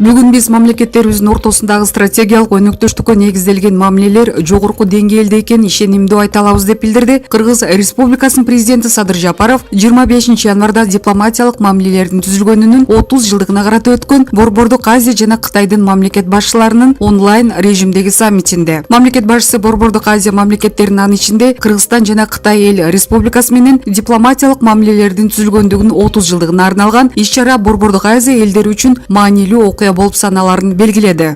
Бүгүн биз мамлекеттерибиздин ортосундагы стратегиялык өнөктөштүккө негизделген мамилелер жогорку деңгээлде экенин ишенимдүү айта алабыз деп билдирди Кыргыз Республикасынын президенти Садыр Жапаров 25 январда дипломатиялык мамилелердин түзүлгөнүнүн 30 жылдыгына карата өткөн Борбордук Азия жана Кытайдын мамлекет башчыларынын онлайн режимдеги саммитинде. Мамлекет башчысы Борбордук Азия мамлекеттеринин анын ичинде Кыргызстан жана Кытай эл республикасы менен дипломатиялык мамилелердин түзүлгөндүгүнүн 30 жылдыгына арналган иш-чара Борбордук Азия элдери үчүн маанилүү окуя болуп саналарын белгиледи.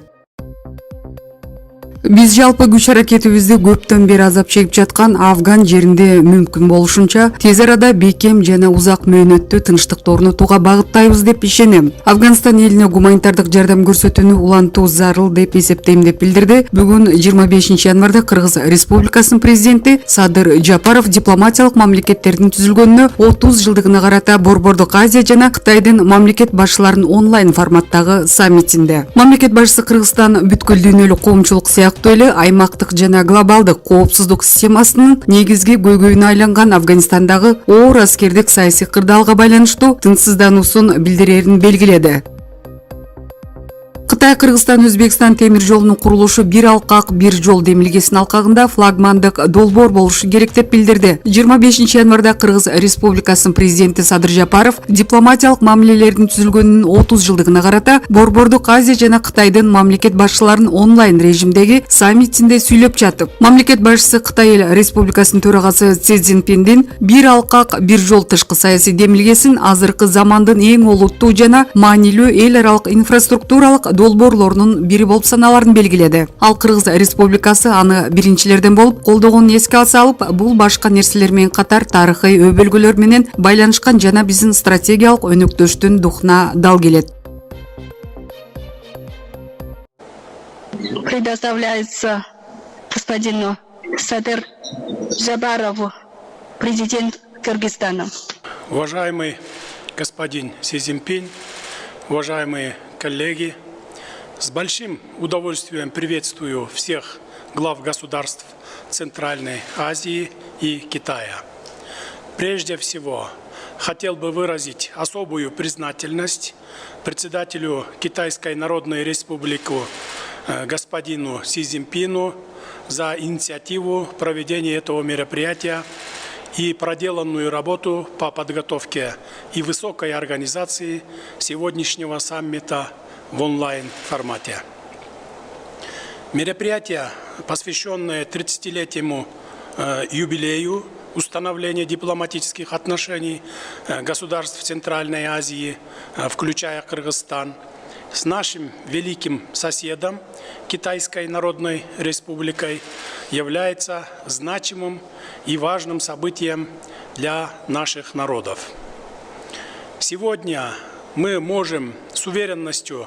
Биз жалпы күч аракетибизди көптөн бери азап чегип жаткан Афган жеринде мүмкүн болушунча тез арада бекем жана узак мөөнөттүү тынчтыкты орнотууга багыттайбыз деп ишенем. Афганистан элине гуманитардык жардам көрсөтүүнү улантуу зарыл деп эсептейм деп билдирди. Бүгүн 25 январда Кыргыз Республикасынын президенти Садыр Жапаров дипломатиялык мамлекеттердин түзүлгөнүнө 30 жылдыгына карата Борбордук Азия жана Кытайдын мамлекет башчыларынын онлайн форматтагы саммитинде. Мамлекет башчысы Кыргызстан бүткүл дүйнөлүк коомчулук эле аймактык жана глобалдык коопсуздук системасынын негизги көйгөйүнө айланган Афганистандагы оор аскердик саясий кырдаалга байланыштуу тынчсыздануусун билдирерин белгиледи. Кытай Кыргызстан Өзбекстан темир жолунун курулушу бир алкак бир жол демилгесинин алкагында флагмандык долбоор болушу керек деп билдирди. 25 январда Кыргыз Республикасынын президенти Садыр Жапаров дипломатиялык мамилелердин түзүлгөнүнүн 30 жылдыгына карата Борбордук Азия жана Кытайдын мамлекет башчыларынын онлайн режимдеги саммитинде сүйлөп жатып, мамлекет башчысы Кытай эл республикасынын төрагасы Си Цзиньпиндин бир алкак бир жол тышкы саясий демилгесин азыркы замандын эң олуттуу жана маанилүү эл аралык инфраструктуралык долбоорлорунун бири болуп саналарын белгиледи. Ал Кыргыз Республикасы аны биринчилерден болуп колдогонун эске салып, бул башка нерселер менен катар тарыхый өбөлгөлөр менен байланышкан жана биздин стратегиялык өнөктөштүн духуна дал келет. Предоставляется господину Садыр Жапарову, президент Кыргызстана. Уважаемый господин Си Цзиньпин, уважаемые коллеги, с большим удовольствием приветствую всех глав государств Центральной Азии и Китая. Прежде всего, хотел бы выразить особую признательность председателю Китайской Народной Республики господину Си Цзиньпину за инициативу проведения этого мероприятия и проделанную работу по подготовке и высокой организации сегодняшнего саммита в онлайн-формате. Мероприятие, посвященное 30-летнему юбилею установления дипломатических отношений государств Центральной Азии, включая Кыргызстан, с нашим великим соседом Китайской Народной Республикой, является значимым и важным событием для наших народов. Сегодня мы можем с уверенностью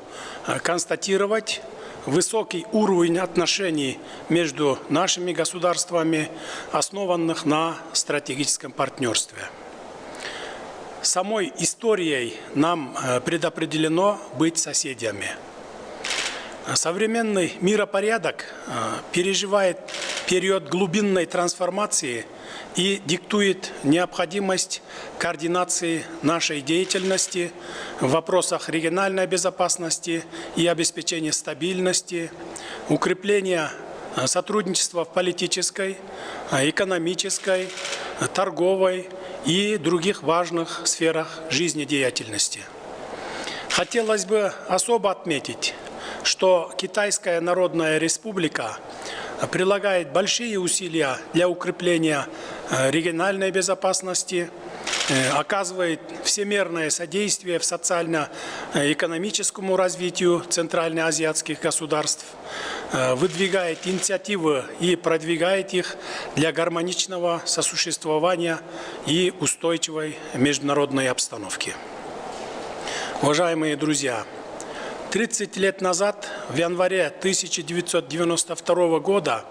констатировать высокий уровень отношений между нашими государствами, основанных на стратегическом партнерстве. Самой историей нам предопределено быть соседями. Современный миропорядок переживает период глубинной трансформации и диктует необходимость координации нашей деятельности в вопросах региональной безопасности и обеспечения стабильности, укрепления сотрудничества в политической, экономической, торговой и других важных сферах жизнедеятельности. Хотелось бы особо отметить, что Китайская Народная Республика прилагает большие усилия для укрепления региональной безопасности, оказывает всемирное содействие в социально-экономическому развитию центральноазиатских государств, выдвигает инициативы и продвигает их для гармоничного сосуществования и устойчивой международной обстановки. Уважаемые друзья, 30 лет назад, в январе 1992 года,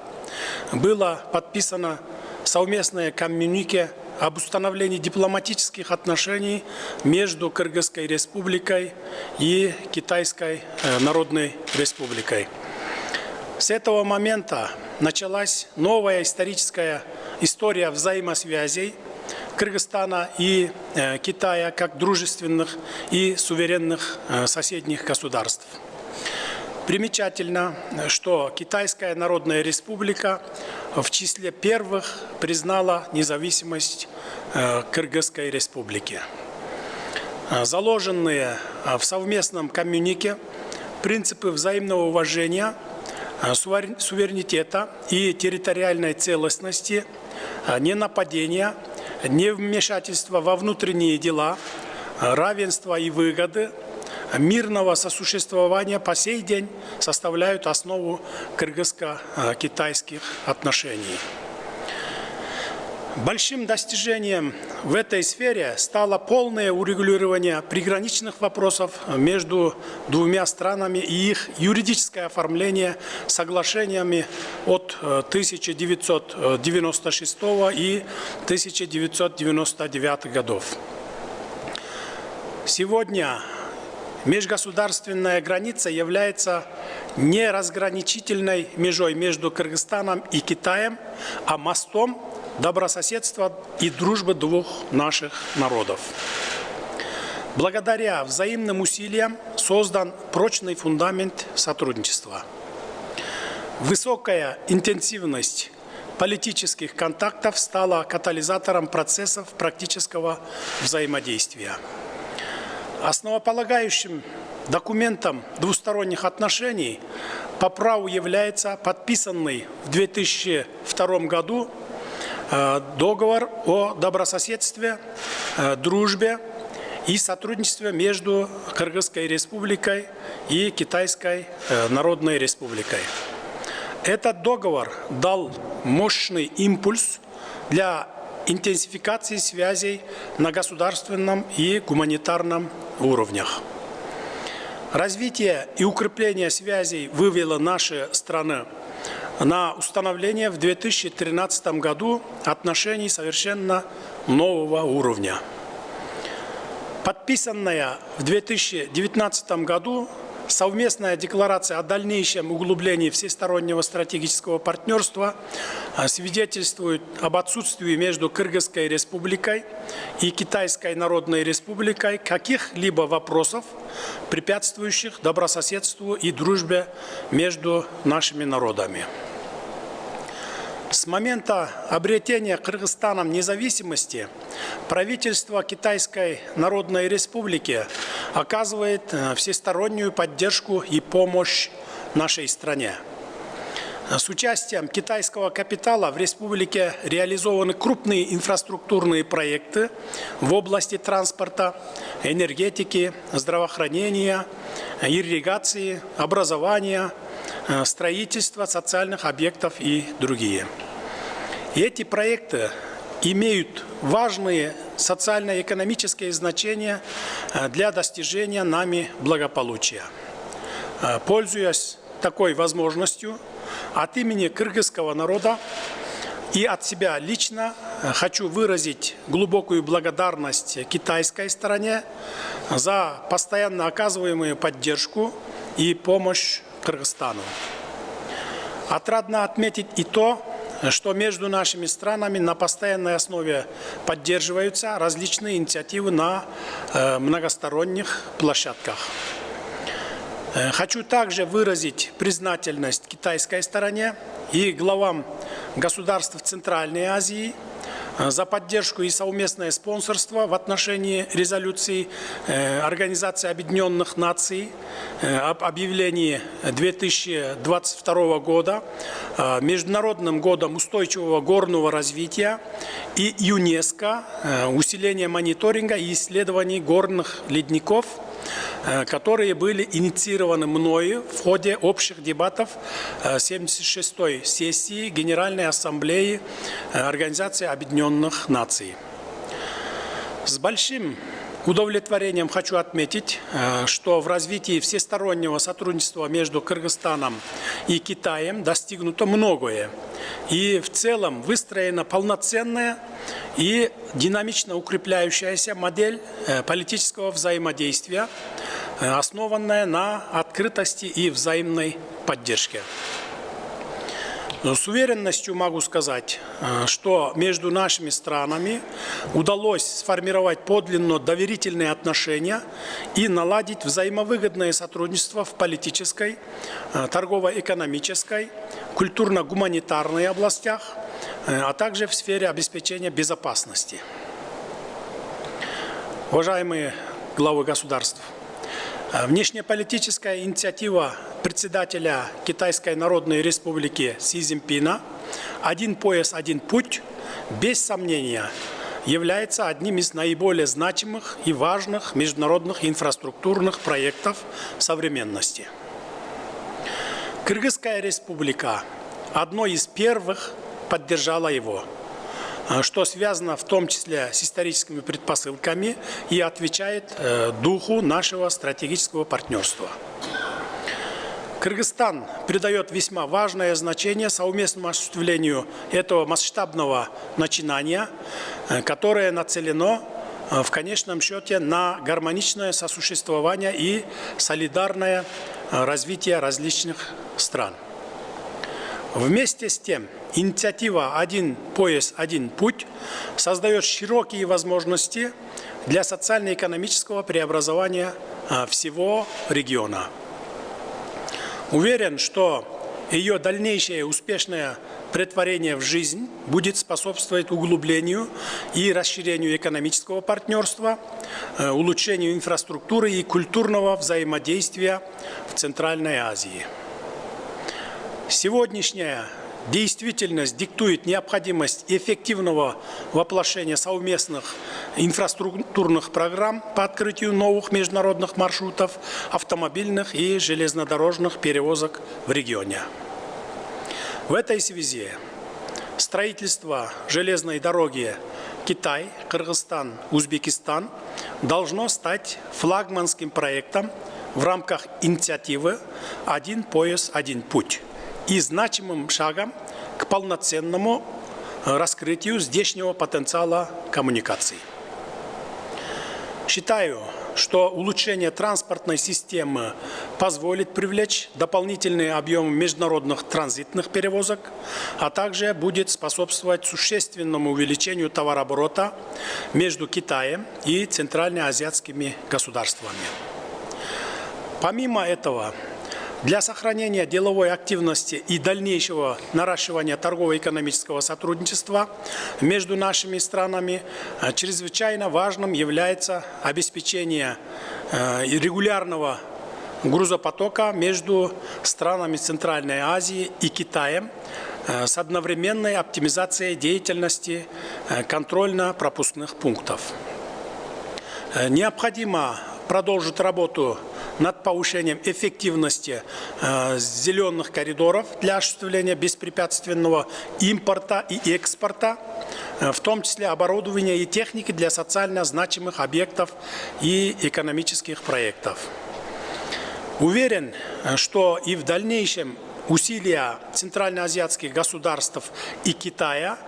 было подписано совместное коммюнике об установлении дипломатических отношений между Кыргызской Республикой и Китайской Народной Республикой. С этого момента началась новая историческая история взаимосвязей Кыргызстана и Китая как дружественных и суверенных соседних государств. Примечательно, что Китайская Народная Республика в числе первых признала независимость Кыргызской Республики. Заложенные в совместном коммюнике принципы взаимного уважения, суверенитета и территориальной целостности, ненападения, невмешательства во внутренние дела, равенства и выгоды, мирного сосуществования по сей день составляют основу кыргызско-китайских отношений. Большим достижением в этой сфере стало полное урегулирование приграничных вопросов между двумя странами и их юридическое оформление соглашениями от 1996 и 1999 годов. Сегодня межгосударственная граница является не разграничительной межой между Кыргызстаном и Китаем, а мостом добрососедства и дружбы двух наших народов. Благодаря взаимным усилиям создан прочный фундамент сотрудничества. Высокая интенсивность политических контактов стала катализатором процессов практического взаимодействия. Основополагающим документом двусторонних отношений по праву является подписанный в 2002 году договор о добрососедстве, дружбе и сотрудничестве между Кыргызской Республикой и Китайской Народной Республикой. Этот договор дал мощный импульс для интенсификации связей на государственном и гуманитарном уровнях. Развитие и укрепление связей вывело наши страны на установление в 2013 году отношений совершенно нового уровня. Подписанная в 2019 году совместная декларация о дальнейшем углублении всестороннего стратегического партнерства свидетельствует об отсутствии между Кыргызской Республикой и Китайской Народной Республикой каких-либо вопросов, препятствующих добрососедству и дружбе между нашими народами. С момента обретения Кыргызстаном независимости правительство Китайской Народной Республики оказывает всестороннюю поддержку и помощь нашей стране. С участием китайского капитала в республике реализованы крупные инфраструктурные проекты в области транспорта, энергетики, здравоохранения, ирригации, образования, строительства социальных объектов и другие. И эти проекты имеют важные социально-экономические значения для достижения нами благополучия. Пользуясь такой возможностью, от имени кыргызского народа и от себя лично хочу выразить глубокую благодарность китайской стороне за постоянно оказываемую поддержку и помощь Кыргызстану. Отрадно отметить и то, что между нашими странами на постоянной основе поддерживаются различные инициативы на многосторонних площадках. Хочу также выразить признательность китайской стороне и главам государств Центральной Азии за поддержку и совместное спонсорство в отношении резолюции Организации Объединенных Наций об объявлении 2022 года Международным годом устойчивого горного развития и ЮНЕСКО усиление мониторинга и исследований горных ледников, которые были инициированы мною в ходе общих дебатов 76-й сессии Генеральной Ассамблеи Организации Объединенных Наций. С большим удовлетворением хочу отметить, что в развитии всестороннего сотрудничества между Кыргызстаном и Китаем достигнуто многое. И в целом выстроена полноценная и динамично укрепляющаяся модель политического взаимодействия, основанная на открытости и взаимной поддержке. С уверенностью могу сказать, что между нашими странами удалось сформировать подлинно доверительные отношения и наладить взаимовыгодное сотрудничество в политической, торгово-экономической, культурно-гуманитарной областях, а также в сфере обеспечения безопасности. Уважаемые главы государств, внешнеполитическая инициатива председателя Китайской Народной Республики Си Цзиньпина «Один пояс, один путь» без сомнения является одним из наиболее значимых и важных международных инфраструктурных проектов современности. Кыргызская республика одной из первых поддержала его, что связано в том числе с историческими предпосылками и отвечает духу нашего стратегического партнерства. Кыргызстан придает весьма важное значение совместному осуществлению этого масштабного начинания, которое нацелено в конечном счете на гармоничное сосуществование и солидарное развитие различных стран. Вместе с тем, инициатива «Один пояс, один путь» создает широкие возможности для социально-экономического преобразования всего региона. Уверен, что ее дальнейшее успешное претворение в жизнь будет способствовать углублению и расширению экономического партнерства, улучшению инфраструктуры и культурного взаимодействия в Центральной Азии. Сегодняшняя действительность диктует необходимость эффективного воплощения совместных инфраструктурных программ по открытию новых международных маршрутов автомобильных и железнодорожных перевозок в регионе. В этой связи строительство железной дороги Китай, Кыргызстан, Узбекистан должно стать флагманским проектом в рамках инициативы «Один пояс, один путь» и значимым шагом к полноценному раскрытию здешнего потенциала коммуникаций. Считаю, что улучшение транспортной системы позволит привлечь дополнительные объемы международных транзитных перевозок, а также будет способствовать существенному увеличению товарооборота между Китаем и центральноазиатскими государствами. Помимо этого, для сохранения деловой активности и дальнейшего наращивания торгово-экономического сотрудничества между нашими странами чрезвычайно важным является обеспечение регулярного грузопотока между странами Центральной Азии и Китаем с одновременной оптимизацией деятельности контрольно-пропускных пунктов. Необходимо продолжить работу над повышением эффективности зеленых коридоров для осуществления беспрепятственного импорта и экспорта, в том числе оборудования и техники для социально значимых объектов и экономических проектов. Уверен, что и в дальнейшем усилия центральноазиатских государств и Китая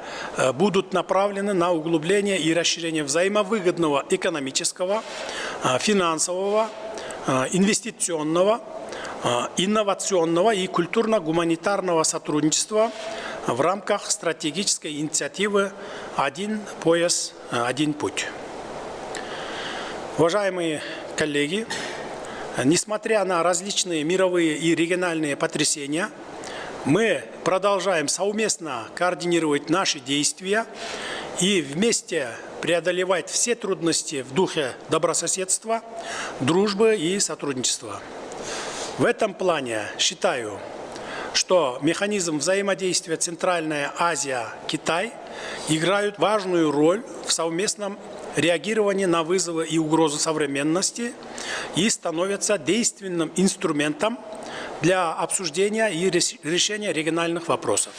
будут направлены на углубление и расширение взаимовыгодного экономического, финансового, инвестиционного, инновационного и культурно-гуманитарного сотрудничества в рамках стратегической инициативы «Один пояс, один путь». Уважаемые коллеги, несмотря на различные мировые и региональные потрясения, мы продолжаем совместно координировать наши действия и вместе преодолевать все трудности в духе добрососедства, дружбы и сотрудничества. В этом плане считаю, что механизм взаимодействия Центральная Азия-Китай играют важную роль в совместном реагировании на вызовы и угрозы современности и становятся действенным инструментом для обсуждения и решения региональных вопросов.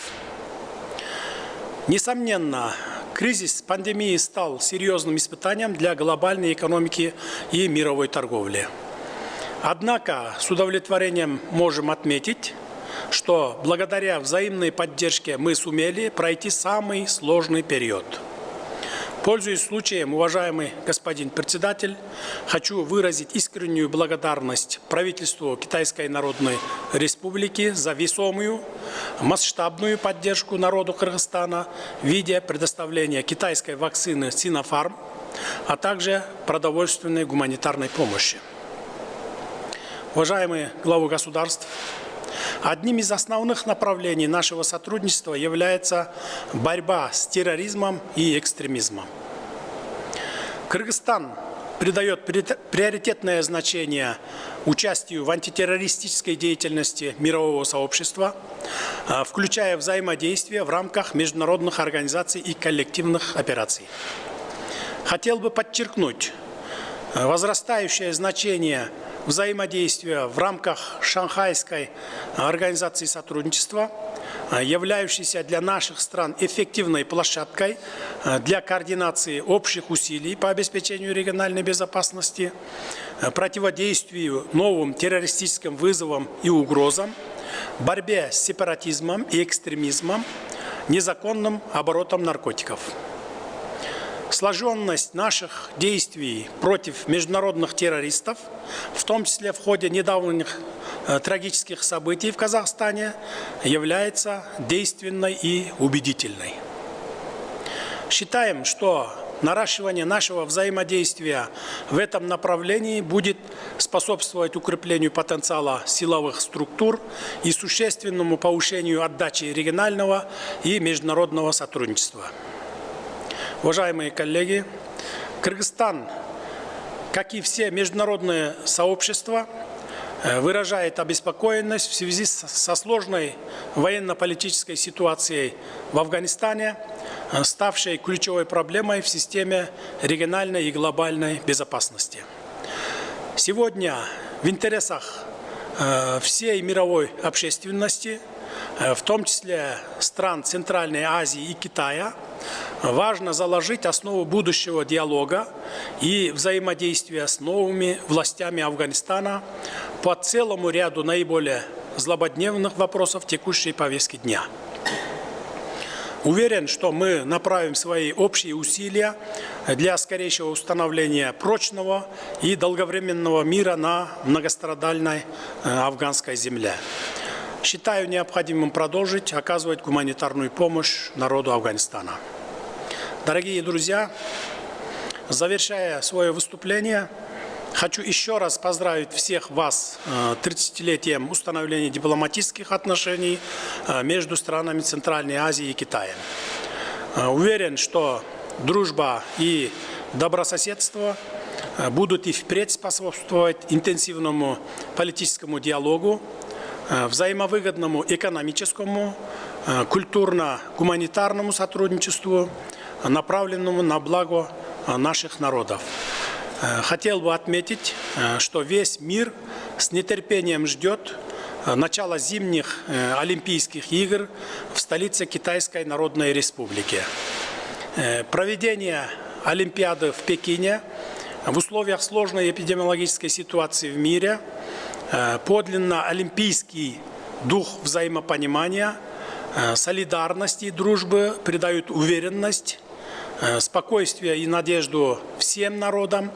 Несомненно, кризис пандемии стал серьезным испытанием для глобальной экономики и мировой торговли. Однако с удовлетворением можем отметить, что благодаря взаимной поддержке мы сумели пройти самый сложный период. Пользуясь случаем, уважаемый господин председатель, хочу выразить искреннюю благодарность правительству Китайской Народной Республики за весомую, масштабную поддержку народу Кыргызстана в виде предоставления китайской вакцины Sinopharm, а также продовольственной гуманитарной помощи. Уважаемые главы государств, одним из основных направлений нашего сотрудничества является борьба с терроризмом и экстремизмом. Кыргызстан придает приоритетное значение участию в антитеррористической деятельности мирового сообщества, включая взаимодействие в рамках международных организаций и коллективных операций. Хотел бы подчеркнуть возрастающее значение взаимодействия в рамках Шанхайской организации сотрудничества, являющейся для наших стран эффективной площадкой для координации общих усилий по обеспечению региональной безопасности, противодействию новым террористическим вызовам и угрозам, борьбе с сепаратизмом и экстремизмом, незаконным оборотом наркотиков. Сложенность наших действий против международных террористов, в том числе в ходе недавних трагических событий в Казахстане, является действенной и убедительной. Считаем, что наращивание нашего взаимодействия в этом направлении будет способствовать укреплению потенциала силовых структур и существенному повышению отдачи регионального и международного сотрудничества. Уважаемые коллеги, Кыргызстан, как и все международные сообщества, выражает обеспокоенность в связи со сложной военно-политической ситуацией в Афганистане, ставшей ключевой проблемой в системе региональной и глобальной безопасности. Сегодня в интересах всей мировой общественности, в том числе стран Центральной Азии и Китая, важно заложить основу будущего диалога и взаимодействия с новыми властями Афганистана по целому ряду наиболее злободневных вопросов текущей повестки дня. Уверен, что мы направим свои общие усилия для скорейшего установления прочного и долговременного мира на многострадальной афганской земле. Считаю необходимым продолжить оказывать гуманитарную помощь народу Афганистана. Дорогие друзья, завершая свое выступление, хочу еще раз поздравить всех вас 30-летием установления дипломатических отношений между странами Центральной Азии и Китаем. Уверен, что дружба и добрососедство будут и впредь способствовать интенсивному политическому диалогу, взаимовыгодному экономическому, культурно-гуманитарному сотрудничеству, направленному на благо наших народов. Хотел бы отметить, что весь мир с нетерпением ждет начала зимних Олимпийских игр в столице Китайской Народной Республики. Проведение Олимпиады в Пекине в условиях сложной эпидемиологической ситуации в мире, подлинно олимпийский дух взаимопонимания, солидарности и дружбы придают уверенность, спокойствие и надежду всем народам,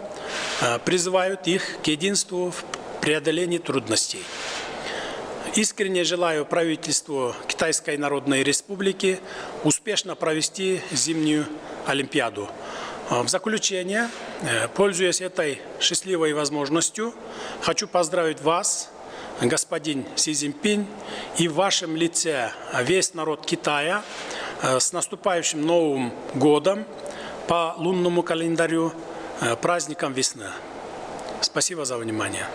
призывают их к единству в преодолении трудностей. Искренне желаю правительству Китайской Народной Республики успешно провести зимнюю Олимпиаду. В заключение, пользуясь этой счастливой возможностью, хочу поздравить вас, господин Си Цзиньпин, и в вашем лице весь народ Китая с наступающим Новым годом по лунному календарю, праздником весны. Спасибо за внимание.